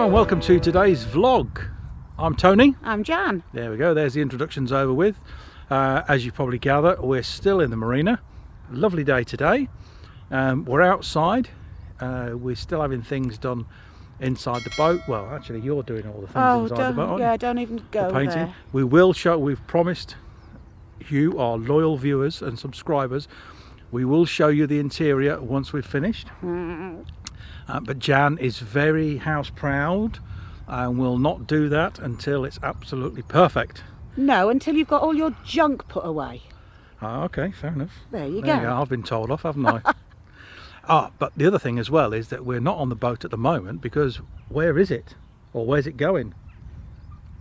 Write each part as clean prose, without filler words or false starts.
and welcome to today's vlog. I'm Tony. I'm Jan. There we go, there's the introductions over with. As you probably gather, we're still in the marina. Lovely day today. We're outside. We're still having things done inside the boat. Well, actually you're doing all the things inside the boat, aren't you? Yeah, don't even go painting. there. We will show, we've promised you, our loyal viewers and subscribers, we will show you the interior once we've finished. But Jan is very house proud and will not do that until it's absolutely perfect. No, until you've got all your junk put away. Okay, fair enough. There you go. I've been told off, haven't I? But the other thing as well is that we're not on the boat at the moment because where is it? Or where's it going?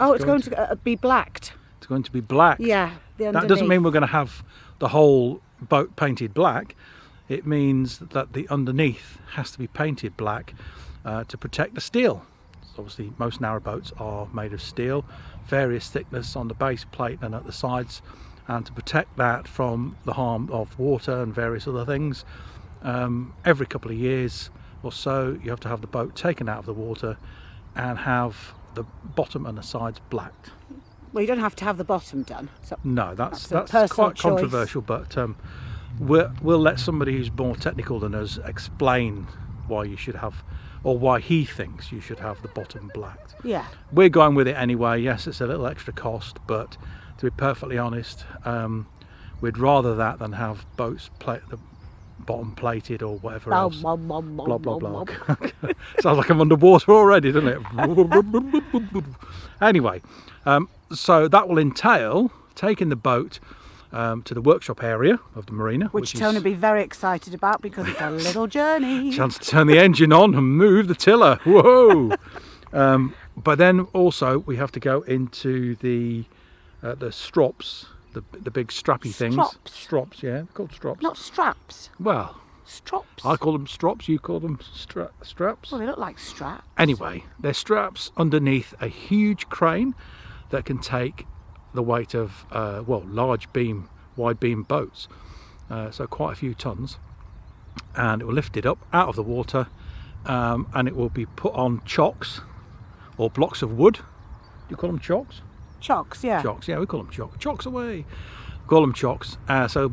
Oh, it's going to be blacked. It's going to be black. Yeah, the underneath. That doesn't mean we're going to have the whole boat painted black. It means that the underneath has to be painted black to protect the steel. So obviously most narrowboats are made of steel, various thickness on the base plate and at the sides, and to protect that from the harm of water and various other things, every couple of years or so you have to have the boat taken out of the water and have the bottom and the sides blacked. Well, you don't have to have the bottom done. So no, that's choice. quite controversial, but we'll let somebody who's more technical than us explain why you should have, or why he thinks you should have the bottom blacked. Yeah. We're going with it anyway. Yes, it's a little extra cost, but to be perfectly honest, we'd rather that than have boats the bottom plated or whatever else. Blah, blah, blah. Sounds like I'm underwater already, doesn't it? Anyway, so that will entail taking the boat to the workshop area of the marina, which Tony will be very excited about because it's a little journey. Chance to turn the engine on and move the tiller. Whoa! But then also we have to go into the strops, the big strappy things. Strops, yeah, they're called strops. Not straps. Well, strops. I call them strops. You call them straps. Well, they look like straps. Anyway, they're straps underneath a huge crane that can take the weight of large beam, wide beam boats, so quite a few tons, and it will lift it up out of the water, and it will be put on chocks or blocks of wood. Do you call them chocks? Chocks, yeah. Chocks, yeah, we call them chocks. Chocks away. We call them chocks. So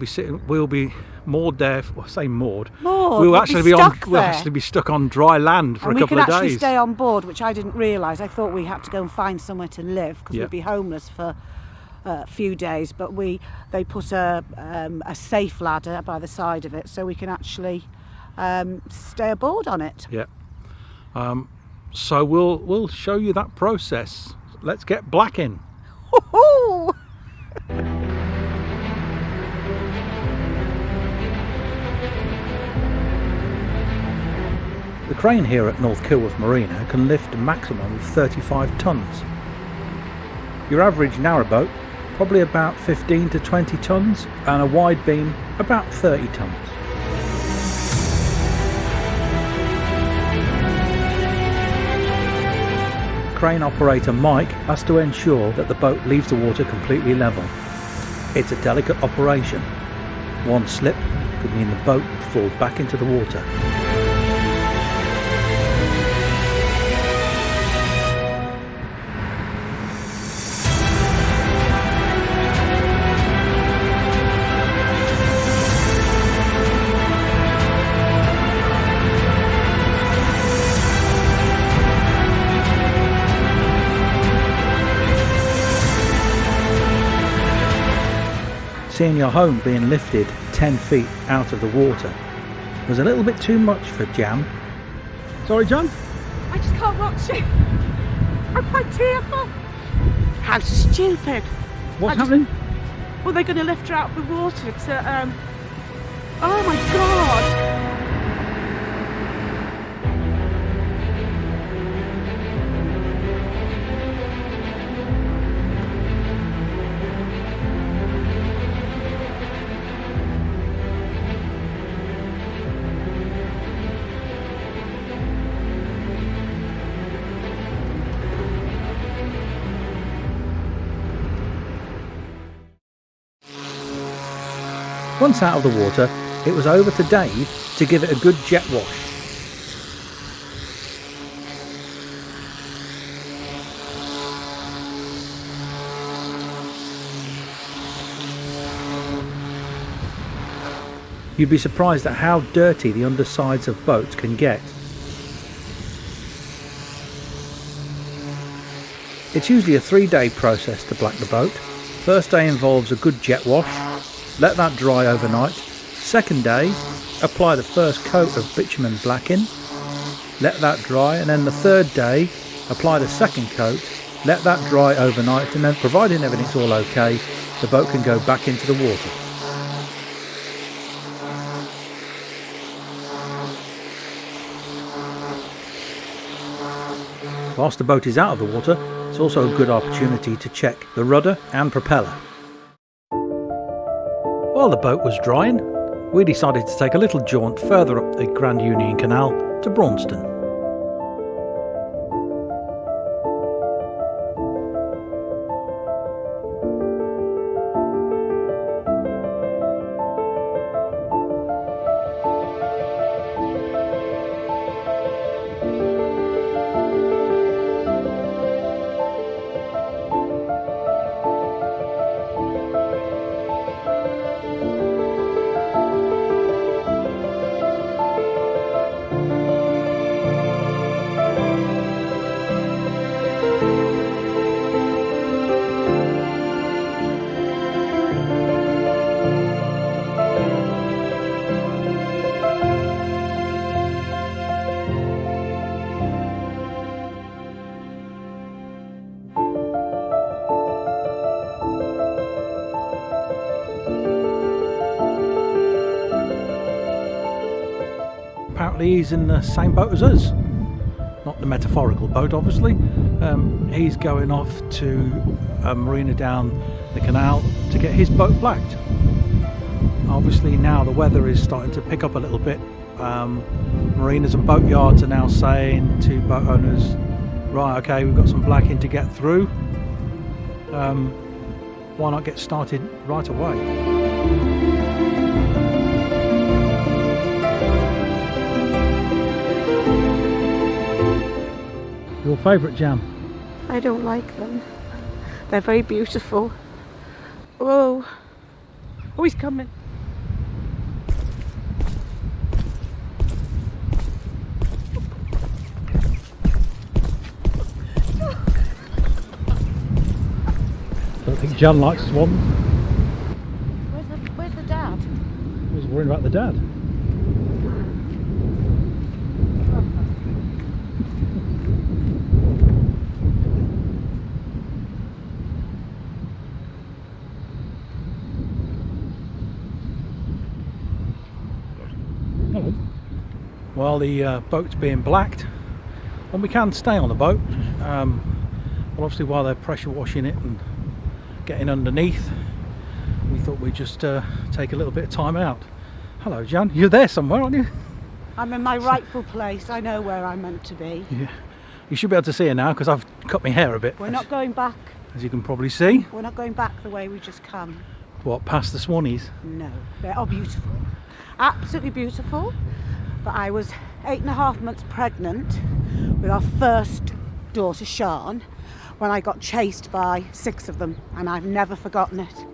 we'll be moored there. Well, I say moored. We'll actually be stuck on dry land for a couple of days. We can actually stay on board, which I didn't realise. I thought we had to go and find somewhere to live because we'd be homeless for a few days. But they put a safe ladder by the side of it, so we can actually stay aboard on it. Yeah. So we'll show you that process. Let's get blacking. The crane here at North Kilworth Marina can lift a maximum of 35 tonnes. Your average narrowboat probably about 15 to 20 tonnes, and a wide beam about 30 tonnes. Crane operator Mike has to ensure that the boat leaves the water completely level. It's a delicate operation. One slip could mean the boat would fall back into the water. Seeing your home being lifted 10 feet out of the water was a little bit too much for Jan. Sorry, John? I just can't watch it. I'm quite tearful. How stupid. What's happening? Well, they're going to lift her out of the water to, oh my God. Once out of the water, it was over to Dave to give it a good jet wash. You'd be surprised at how dirty the undersides of boats can get. It's usually a 3-day process to black the boat. First day involves a good jet wash, let that dry overnight. Second day, apply the first coat of bitumen blacking, let that dry, and then the third day, apply the second coat, let that dry overnight, and then providing everything's all okay, the boat can go back into the water. Whilst the boat is out of the water, it's also a good opportunity to check the rudder and propeller. While the boat was drying, we decided to take a little jaunt further up the Grand Union Canal to Braunston. Apparently he's in the same boat as us. Not the metaphorical boat, obviously. He's going off to a marina down the canal to get his boat blacked. Obviously now the weather is starting to pick up a little bit. Marinas and boat yards are now saying to boat owners, right, okay, we've got some blacking to get through. Why not get started right away? Your favourite jam? I don't like them. They're very beautiful. Oh, oh, he's coming. Don't think Jan likes swans. Where's the dad? I was worrying about the dad. Hello. While the boat's being blacked, and we can stay on the boat, but obviously while they're pressure washing it and getting underneath, we thought we'd just take a little bit of time out. Hello Jan, you're there somewhere, aren't you? I'm in my rightful place. I know where I'm meant to be. Yeah. You should be able to see her now because I've cut my hair a bit. We're not going back. As you can probably see. We're not going back the way we just come. What, past the Swannies? No, they are beautiful. Absolutely beautiful. But I was 8.5 months pregnant with our first daughter, Sian, when I got chased by 6 of them, and I've never forgotten it.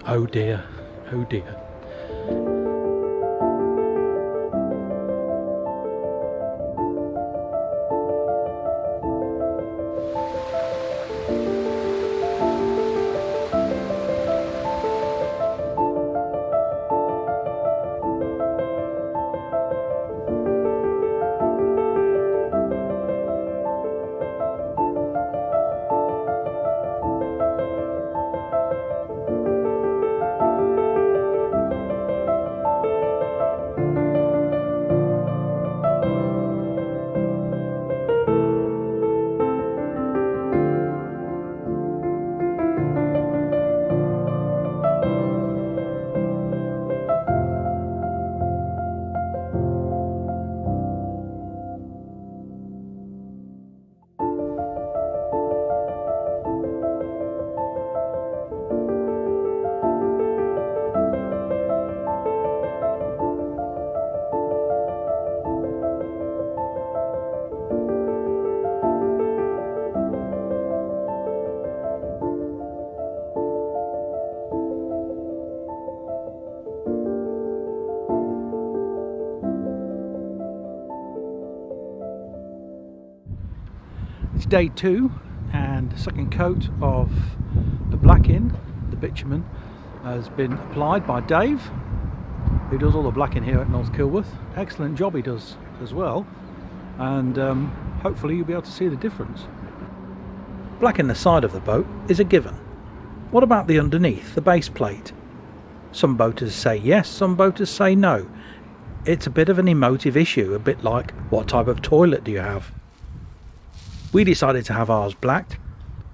Oh dear, oh dear. It's day 2 and the second coat of the blacking, the bitumen, has been applied by Dave, who does all the blacking here at North Kilworth. Excellent job he does as well, and hopefully you'll be able to see the difference. Blacking the side of the boat is a given. What about the underneath, the base plate? Some boaters say yes, some boaters say no. It's a bit of an emotive issue, a bit like what type of toilet do you have? We decided to have ours blacked,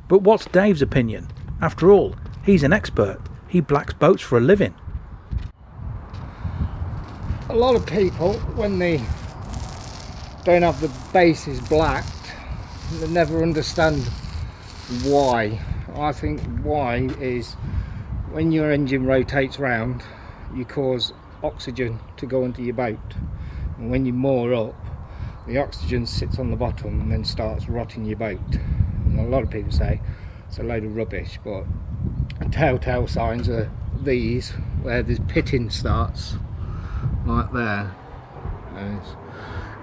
but what's Dave's opinion? After all, he's an expert. He blacks boats for a living. A lot of people, when they don't have the bases blacked, they never understand why. I think why is when your engine rotates round, you cause oxygen to go into your boat, and when you moor up, the oxygen sits on the bottom and then starts rotting your boat. And a lot of people say it's a load of rubbish, but telltale signs are these, where this pitting starts like there,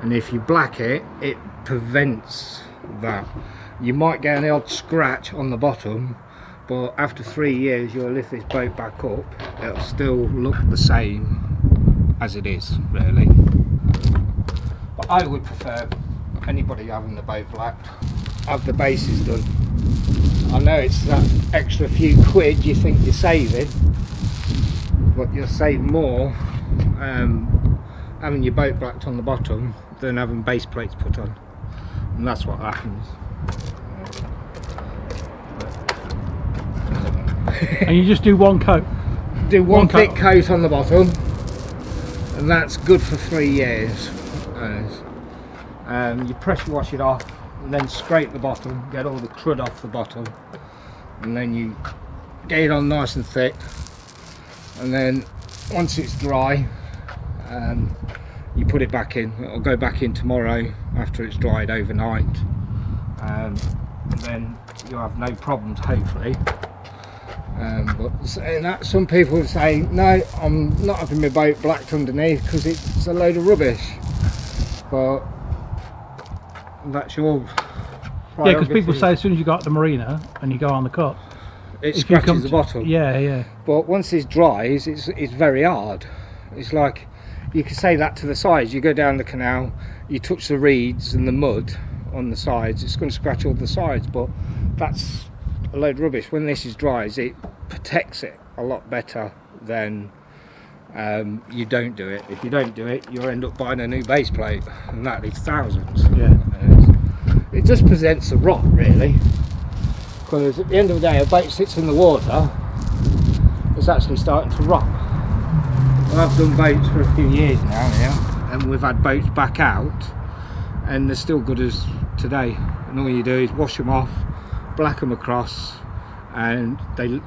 and if you black it, it prevents that. You might get an odd scratch on the bottom, but after 3 years you'll lift this boat back up, it'll still look the same as it is, really. But I would prefer anybody having the boat blacked, have the bases done. I know it's that extra few quid you think you're saving, but you'll save more having your boat blacked on the bottom than having base plates put on, and that's what happens. And you just do one coat? Do one thick coat on the bottom, and that's good for 3 years. You pressure wash it off and then scrape the bottom, get all the crud off the bottom, and then you get it on nice and thick, and then once it's dry, you put it back in. It'll go back in tomorrow after it's dried overnight, and then you'll have no problems, hopefully. But saying that, some people say no, I'm not having my boat blacked underneath because it's a load of rubbish, but that's your prerogative. Yeah, because people say as soon as you go up the marina and you go on the cut, it scratches the bottom. Yeah. But once it dries, it's very hard. It's like, you can say that to the sides. You go down the canal, you touch the reeds and the mud on the sides, it's going to scratch all the sides, but that's a load of rubbish. When this is dry, it protects it a lot better than you don't do it. If you don't do it, you'll end up buying a new base plate, and that is thousands. Yeah. It just presents a rot, really, because at the end of the day, a boat sits in the water, it's actually starting to rot. Well, I've done boats for a few years now, yeah, and we've had boats back out, and they're still good as today. And all you do is wash them off, black them across, and the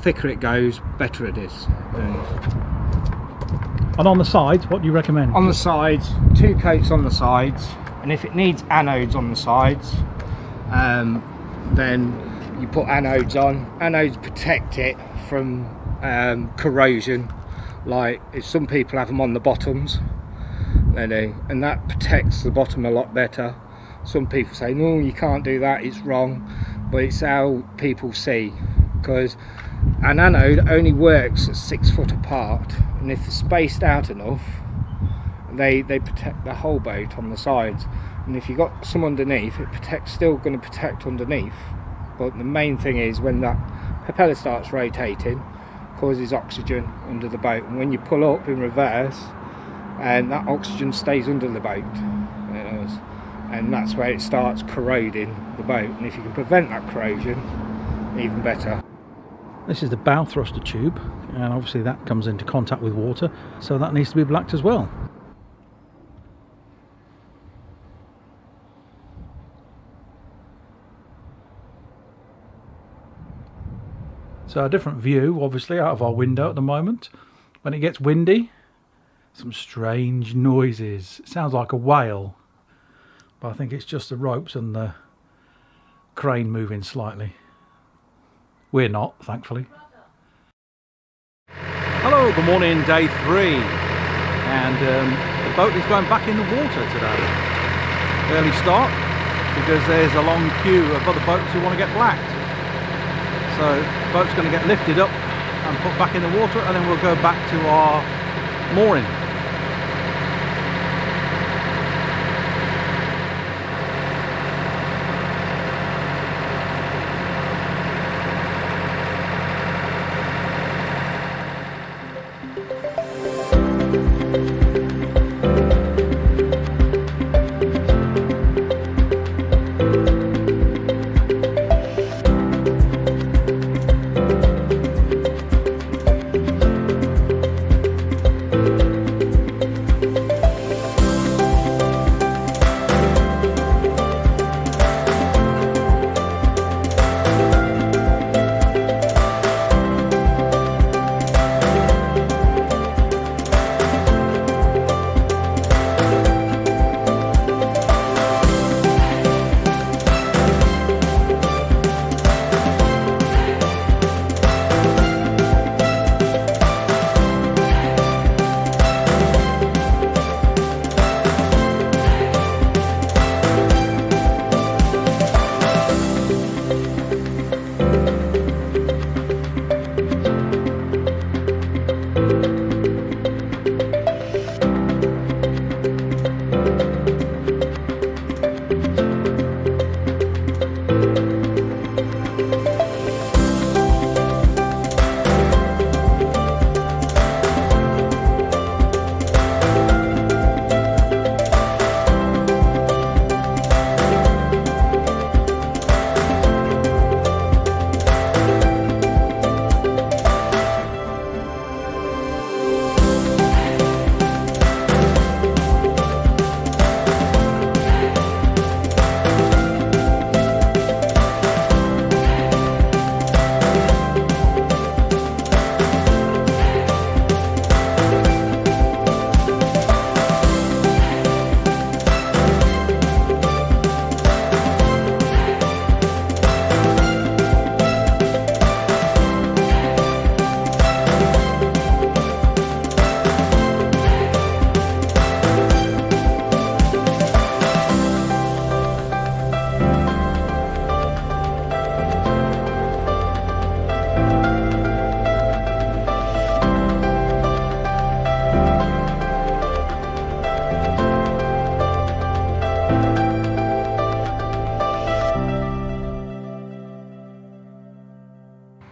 thicker it goes, better it is. And on the sides, what do you recommend? On the sides, 2 coats on the sides, and if it needs anodes on the sides, then you put anodes on. Anodes protect it from corrosion, like if some people have them on the bottoms, they do, and that protects the bottom a lot better. Some people say no, you can't do that, it's wrong, but it's how people see, because an anode only works at 6 foot apart, and if they're spaced out enough, they protect the whole boat on the sides. And if you've got some underneath, still going to protect underneath, but the main thing is when that propeller starts rotating, causes oxygen under the boat, and when you pull up in reverse, and that oxygen stays under the boat, and that's where it starts corroding the boat. And if you can prevent that corrosion, even better. This is the bow thruster tube, and obviously that comes into contact with water, so that needs to be blacked as well. So a different view, obviously, out of our window at the moment. When it gets windy, some strange noises. It sounds like a whale, but I think it's just the ropes and the crane moving slightly. We're not, thankfully. Hello, good morning, day 3. And the boat is going back in the water today. Early start, because there's a long queue of other boats who want to get blacked. So the boat's going to get lifted up and put back in the water, and then we'll go back to our mooring.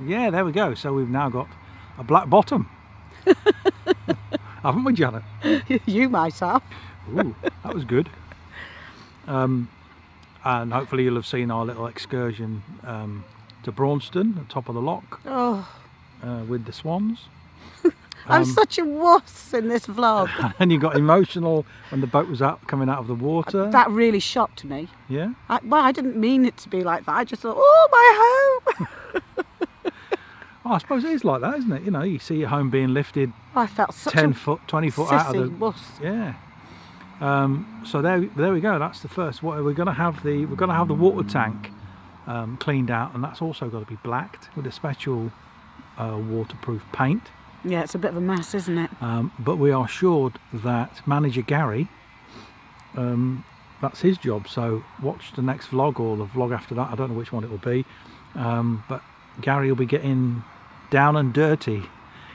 Yeah, there we go. So we've now got a black bottom. Haven't we, Janet? You might have. Ooh, that was good. And hopefully you'll have seen our little excursion to Braunston, the top of the lock, with the Swans. I'm such a wuss in this vlog. And you got emotional when the boat was coming out of the water. That really shocked me. Yeah? Well, I didn't mean it to be like that. I just thought, oh, my home. Oh, I suppose it is like that, isn't it? You know, you see your home being lifted I felt such 10 a foot, 20 foot out of the... wuss. Yeah. So there we go. That's the first. What we're going to have the water tank cleaned out, and that's also got to be blacked with a special waterproof paint. Yeah, it's a bit of a mess, isn't it? But we are assured that manager Gary, that's his job. So watch the next vlog or the vlog after that. I don't know which one it will be, but Gary will be getting down and dirty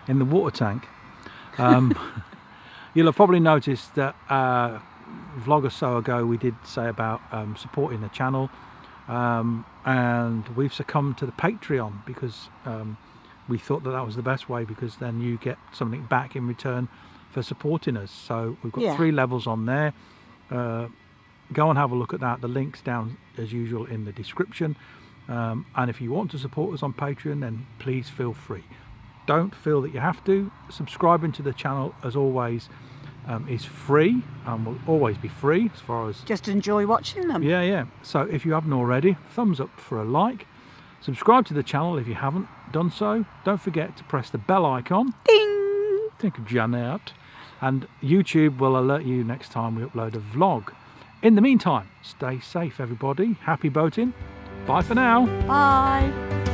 in the water tank. You'll have probably noticed that a vlog or so ago we did say about supporting the channel, and we've succumbed to the Patreon because we thought that was the best way, because then you get something back in return for supporting us. So we've got 3 levels on there. Go and have a look at that. The link's down as usual in the description. And if you want to support us on Patreon, then please feel free. Don't feel that you have to. Subscribing to the channel, as always, is free and will always be free as far as... Just enjoy watching them. Yeah. So if you haven't already, thumbs up for a like. Subscribe to the channel if you haven't done so. Don't forget to press the bell icon. Ding! Think of Janet. And YouTube will alert you next time we upload a vlog. In the meantime, stay safe, everybody. Happy boating. Bye for now. Bye.